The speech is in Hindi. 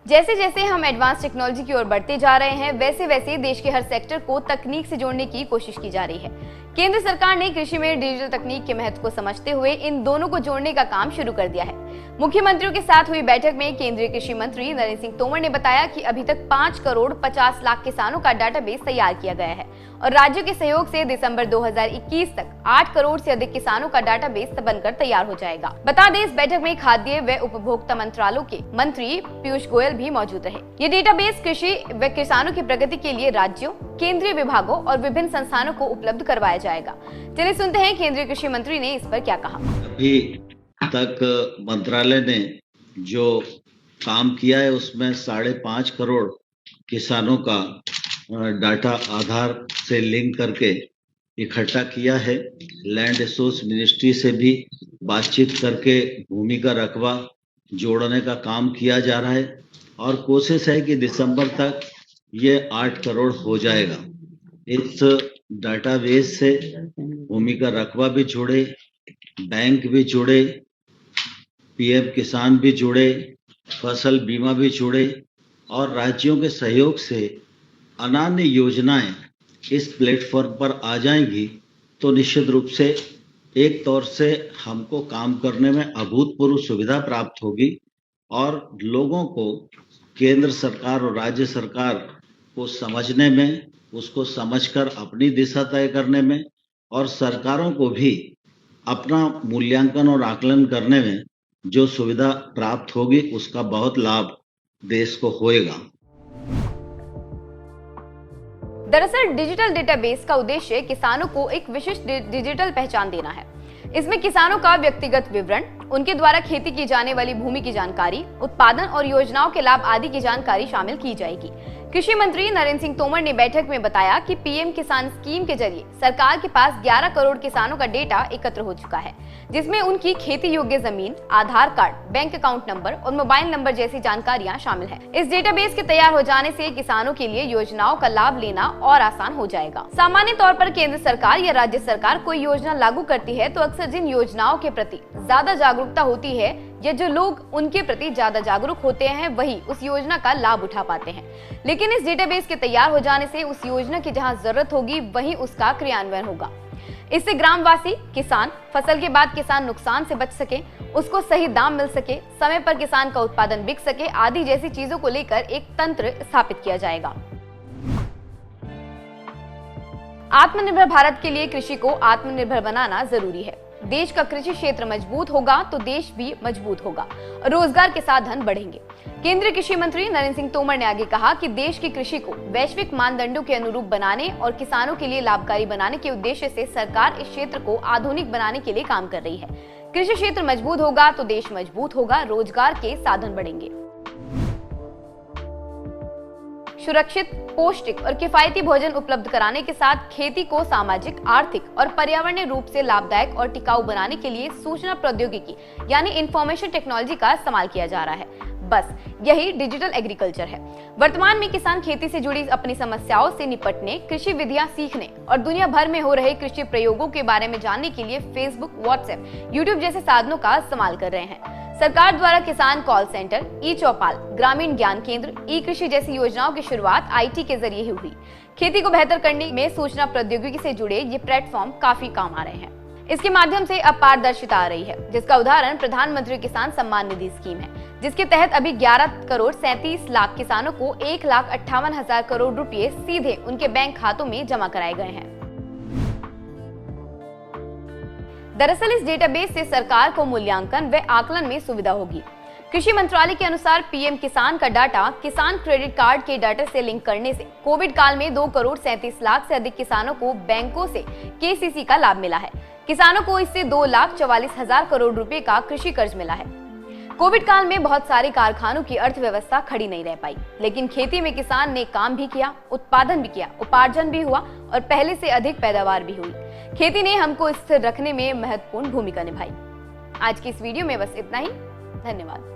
जैसे जैसे हम एडवांस टेक्नोलॉजी की ओर बढ़ते जा रहे हैं, वैसे वैसे देश के हर सेक्टर को तकनीक से जोड़ने की कोशिश की जा रही है। केंद्र सरकार ने कृषि में डिजिटल तकनीक के महत्व को समझते हुए इन दोनों को जोड़ने का काम शुरू कर दिया है। मुख्यमंत्रियों के साथ हुई बैठक में केंद्रीय कृषि मंत्री नरेंद्र सिंह तोमर ने बताया कि अभी तक 5 करोड़ 50 लाख किसानों का डाटाबेस तैयार किया गया है और राज्यों के सहयोग से दिसंबर 2021 तक 8 करोड़ से अधिक किसानों का डाटाबेस बनकर तैयार हो जाएगा। बता दें, इस बैठक में खाद्य व उपभोक्ता मंत्रालयों के मंत्री पीयूष गोयल भी मौजूद रहे। ये डेटाबेस कृषि व किसानों की प्रगति के लिए राज्यों, केंद्रीय विभागों और विभिन्न संस्थानों को उपलब्ध करवाया जाएगा। चलिए सुनते हैं केंद्रीय कृषि मंत्री ने इस पर क्या कहा। अभी तक मंत्रालय ने जो काम किया है उसमें 5.5 करोड़ किसानों का डाटा आधार से लिंक करके इकट्ठा किया है। लैंड रिसोर्स मिनिस्ट्री से भी बातचीत करके भूमि का रकबा जोड़ने का काम किया जा रहा है और कोशिश है कि दिसंबर तक ये 8 करोड़ हो जाएगा। इस डाटाबेस से भूमि का रकबा भी जुड़े, बैंक भी जुड़े, पीएम किसान भी जुड़े, फसल बीमा भी जुड़े और राज्यों के सहयोग से अनन्य योजनाएं इस प्लेटफॉर्म पर आ जाएंगी तो निश्चित रूप से एक तौर से हमको काम करने में अभूतपूर्व सुविधा प्राप्त होगी और लोगों को केंद्र सरकार और राज्य सरकार को समझने में, उसको समझकर अपनी दिशा तय करने में और सरकारों को भी अपना मूल्यांकन और आकलन करने में जो सुविधा प्राप्त होगी उसका बहुत लाभ देश को होएगा। दरअसल डिजिटल डेटाबेस का उद्देश्य किसानों को एक विशिष्ट डिजिटल पहचान देना है। इसमें किसानों का व्यक्तिगत विवरण, उनके द्वारा खेती की जाने वाली भूमि की जानकारी, उत्पादन और योजनाओं के लाभ आदि की जानकारी शामिल की जाएगी। कृषि मंत्री नरेंद्र सिंह तोमर ने बैठक में बताया कि पीएम किसान स्कीम के जरिए सरकार के पास 11 करोड़ किसानों का डेटा एकत्र हो चुका है, जिसमें उनकी खेती योग्य जमीन, आधार कार्ड, बैंक अकाउंट नंबर और मोबाइल नंबर जैसी जानकारियां शामिल है। इस डेटाबेस के तैयार हो जाने से किसानों के लिए योजनाओं का लाभ लेना और आसान हो जाएगा। सामान्य तौर पर केंद्र सरकार या राज्य सरकार कोई योजना लागू करती है तो अक्सर जिन योजनाओं के प्रति ज्यादा जागरूकता होती है या जो लोग उनके प्रति ज्यादा जागरूक होते हैं वही उस योजना का लाभ उठा पाते हैं। लेकिन इस डेटाबेस के तैयार हो जाने से उस योजना की जहां जरूरत होगी वहीं उसका क्रियान्वयन होगा। इससे ग्रामवासी, किसान फसल के बाद किसान नुकसान से बच सके, उसको सही दाम मिल सके, समय पर किसान का उत्पादन बिक सके आदि जैसी चीजों को लेकर एक तंत्र स्थापित किया जाएगा। आत्मनिर्भर भारत के लिए कृषि को आत्मनिर्भर बनाना जरूरी है। देश का कृषि क्षेत्र मजबूत होगा तो देश भी मजबूत होगा और रोजगार के साधन बढ़ेंगे। केंद्रीय कृषि मंत्री नरेंद्र सिंह तोमर ने आगे कहा कि देश की कृषि को वैश्विक मानदंडों के अनुरूप बनाने और किसानों के लिए लाभकारी बनाने के उद्देश्य से सरकार इस क्षेत्र को आधुनिक बनाने के लिए काम कर रही है। कृषि क्षेत्र मजबूत होगा तो देश मजबूत होगा, रोजगार के साधन बढ़ेंगे। सुरक्षित, पौष्टिक और किफायती भोजन उपलब्ध कराने के साथ खेती को सामाजिक, आर्थिक और पर्यावरणीय रूप से लाभदायक और टिकाऊ बनाने के लिए सूचना प्रौद्योगिकी यानी इंफॉर्मेशन टेक्नोलॉजी का इस्तेमाल किया जा रहा है। बस यही डिजिटल एग्रीकल्चर है। वर्तमान में किसान खेती से जुड़ी अपनी समस्याओं से निपटने, कृषि विधियां सीखने और दुनिया भर में हो रहे कृषि प्रयोगों के बारे में जानने के लिए फेसबुक, व्हाट्सएप, यूट्यूब जैसे साधनों का इस्तेमाल कर रहे हैं। सरकार द्वारा किसान कॉल सेंटर, ई चौपाल, ग्रामीण ज्ञान केंद्र, ई कृषि जैसी योजनाओं की शुरुआत आईटी के जरिए ही हुई। खेती को बेहतर करने में सूचना प्रौद्योगिकी से जुड़े ये प्लेटफॉर्म काफी काम आ रहे हैं। इसके माध्यम से अब पारदर्शिता आ रही है, जिसका उदाहरण प्रधानमंत्री किसान सम्मान निधि स्कीम है, जिसके तहत अभी 11 करोड़ 37 लाख किसानों को 1,58,000 करोड़ रुपए सीधे उनके बैंक खातों में जमा कराए गए हैं। दरअसल इस डेटाबेस से सरकार को मूल्यांकन व आकलन में सुविधा होगी। कृषि मंत्रालय के अनुसार पीएम किसान का डाटा किसान क्रेडिट कार्ड के डाटा से लिंक करने से कोविड काल में 2 करोड़ 37 लाख से अधिक किसानों को बैंकों से केसीसी का लाभ मिला है। किसानों को इससे 2,44,000 करोड़ रुपए का कृषि कर्ज मिला है। कोविड काल में बहुत सारे कारखानों की अर्थव्यवस्था खड़ी नहीं रह पाई, लेकिन खेती में किसान ने काम भी किया, उत्पादन भी किया, उपार्जन भी हुआ और पहले से अधिक पैदावार भी हुई। खेती ने हमको स्थिर रखने में महत्वपूर्ण भूमिका निभाई। आज की इस वीडियो में बस इतना ही। धन्यवाद।